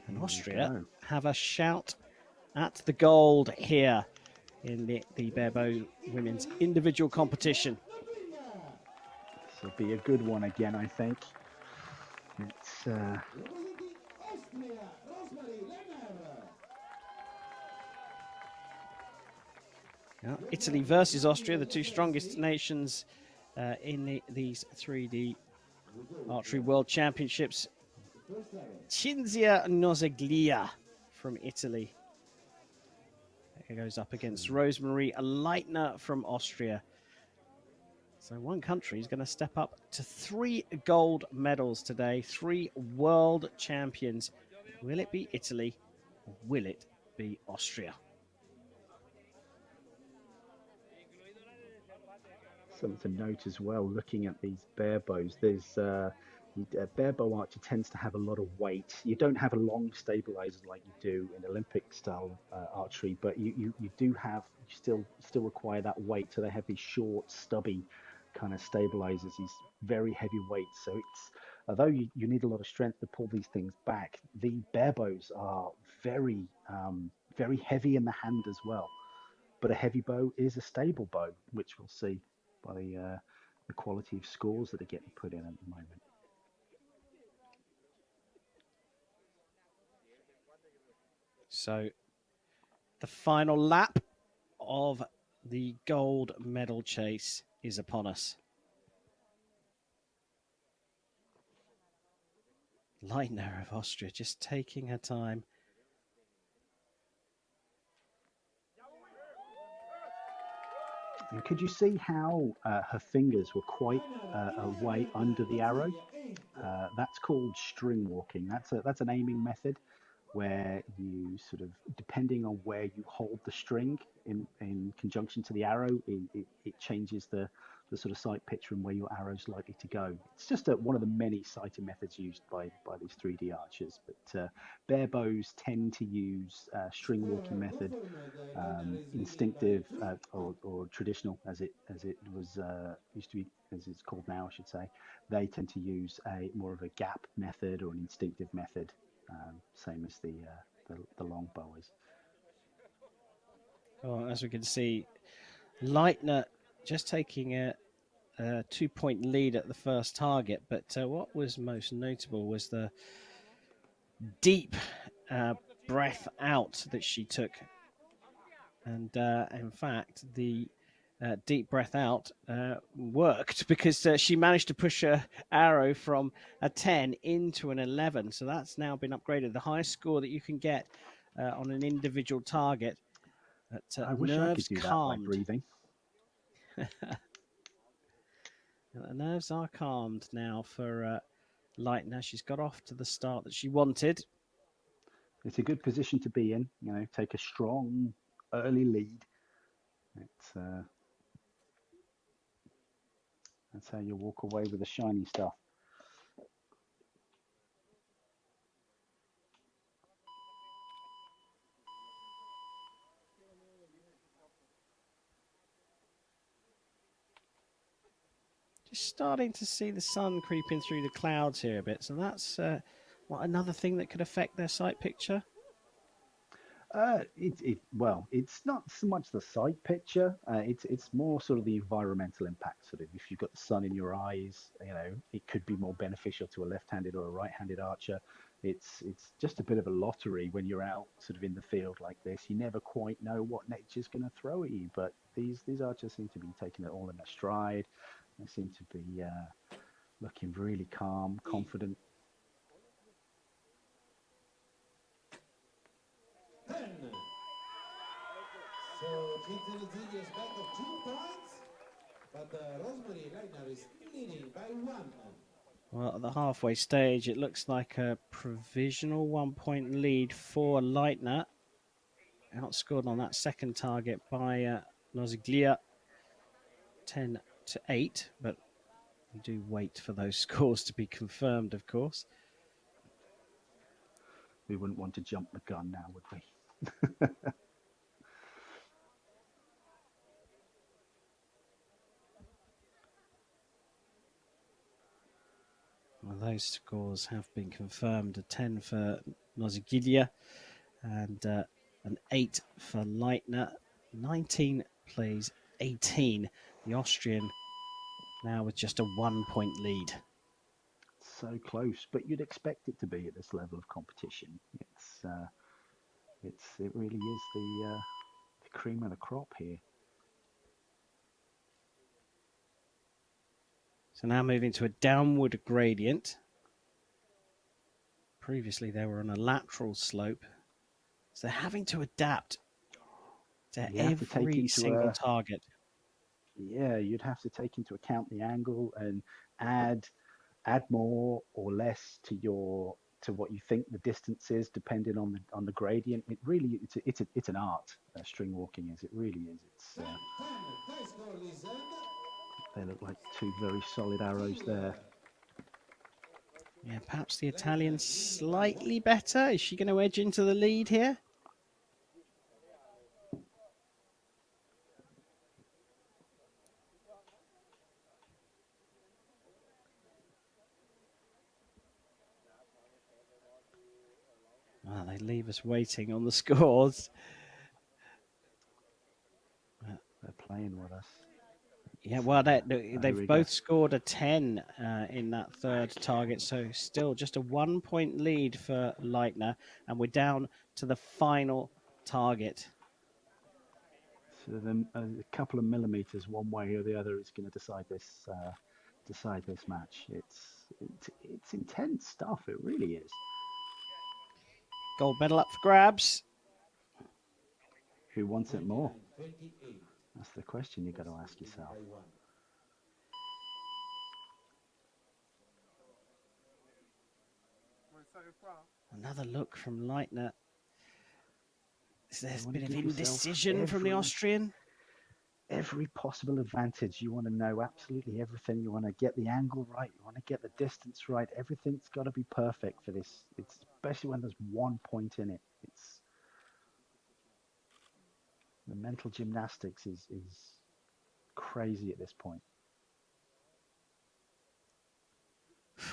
And Austria have a shout at the gold here in the Barebow women's individual competition. This will be a good one again, I think. It's Italy versus Austria, the two strongest nations in these 3D Archery World Championships. Cinzia Noziglia from Italy goes up against Rosemarie Leitner from Austria. So one country is going to step up to 3 gold medals today, 3 world champions. Will it be Italy or will it be Austria? something to note as well, looking at these barebows, there's a barebow archer tends to have a lot of weight. You don't have a long stabilizer like you do in Olympic style archery, but you do have, you still require that weight. So they have these short, stubby kind of stabilizers, these very heavy weights. So it's, although you need a lot of strength to pull these things back, the barebows are very heavy in the hand as well. But a heavy bow is a stable bow, which we'll see by the quality of scores that are getting put in at the moment. So the final lap of the gold medal chase is upon us. Leitner of Austria just taking her time. And could you see how her fingers were quite away under the arrow? That's called string walking. That's an aiming method where you sort of, depending on where you hold the string in conjunction to the arrow, it changes the sort of sight picture and where your arrow's likely to go. It's just one of the many sighting methods used by these 3D archers. But bare bows tend to use string walking method, instinctive or traditional as it was used to be, as it's called now, I should say. They tend to use a more of a gap method or an instinctive method, same as the long bow is. Well, as we can see, Leitner just taking a 2-point lead at the first target, but what was most notable was the deep breath out that she took. And in fact, the deep breath out worked because she managed to push her arrow from a 10 into an 11. So that's now been upgraded. The highest score that you can get on an individual target. I wish I could do that by breathing. The nerves are calmed now for Leitner. She's got off to the start that she wanted. It's a good position to be in, take a strong early lead. That's how you walk away with the shiny stuff. Just starting to see the sun creeping through the clouds here a bit. So that's another thing that could affect their sight picture. Well, it's not so much the sight picture. It's more sort of the environmental impact. Sort of, if you've got the sun in your eyes, it could be more beneficial to a left-handed or a right-handed archer. It's just a bit of a lottery when you're out sort of in the field like this. You never quite know what nature's going to throw at you. But these archers seem to be taking it all in their stride. They seem to be looking really calm, confident. So Cinzia Noziglia is back of 2 points, but Rosemarie Leitner is leading by 1. Well, at the halfway stage, it looks like a provisional 1-point lead for Leitner. Outscored on that second target by Noziglia, 10-8, but we do wait for those scores to be confirmed, of course. We wouldn't want to jump the gun now, would we? Well, those scores have been confirmed. A 10 for Noziglia, and an 8 for Leitner. 19 plays 18. The Austrian now with just a 1-point lead. So close, but you'd expect it to be at this level of competition. It really is the cream of the crop here. So now moving to a downward gradient. Previously they were on a lateral slope. So they're having to adapt to every single target. Yeah, you'd have to take into account the angle and add more or less to what you think the distance is, depending on the gradient. It really it's an art. String walking is. It really is. It's they look like two very solid arrows there. Yeah, perhaps the Italian slightly better. Is she going to edge into the lead here? Oh, they leave us waiting on the scores. They're playing with us. Yeah, well, they've both scored a 10 in that third target, so still just a 1-point lead for Leitner, and we're down to the final target. So then a couple of millimeters one way or the other is going to decide this match. It's intense stuff. It really is. Gold medal up for grabs. Who wants it more? That's the question you got to ask yourself. Another look from Leitner. There's a bit of indecision from the Austrian. Every possible advantage. You want to know absolutely everything. You want to get the angle right. You want to get the distance right. Everything's got to be perfect for this. It's especially when there's 1 point in it. It's the mental gymnastics is crazy at this point.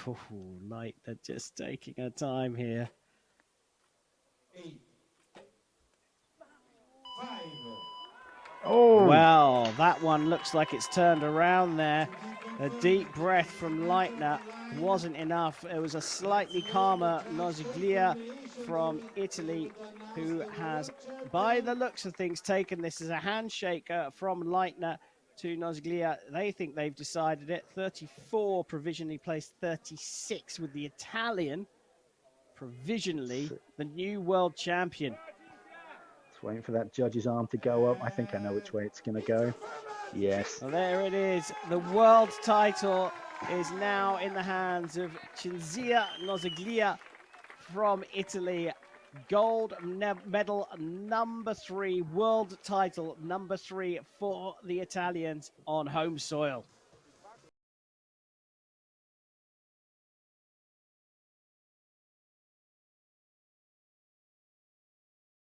Oh, Leitner just taking her time here. 8, 5. Oh! Well, that one looks like it's turned around there. A deep breath from Leitner wasn't enough. It was a slightly calmer Noziglia from Italy who has, by the looks of things, taken this as a handshake from Leitner to Noziglia. They think they've decided it. 34 provisionally placed, 36 with the Italian provisionally the new world champion. Just waiting for that judge's arm to go up. I think I know which way it's going to go. Yes. Well, there it is. The world title is now in the hands of Cinzia Noziglia from Italy. Gold medal number 3, world title number 3 for the Italians on home soil.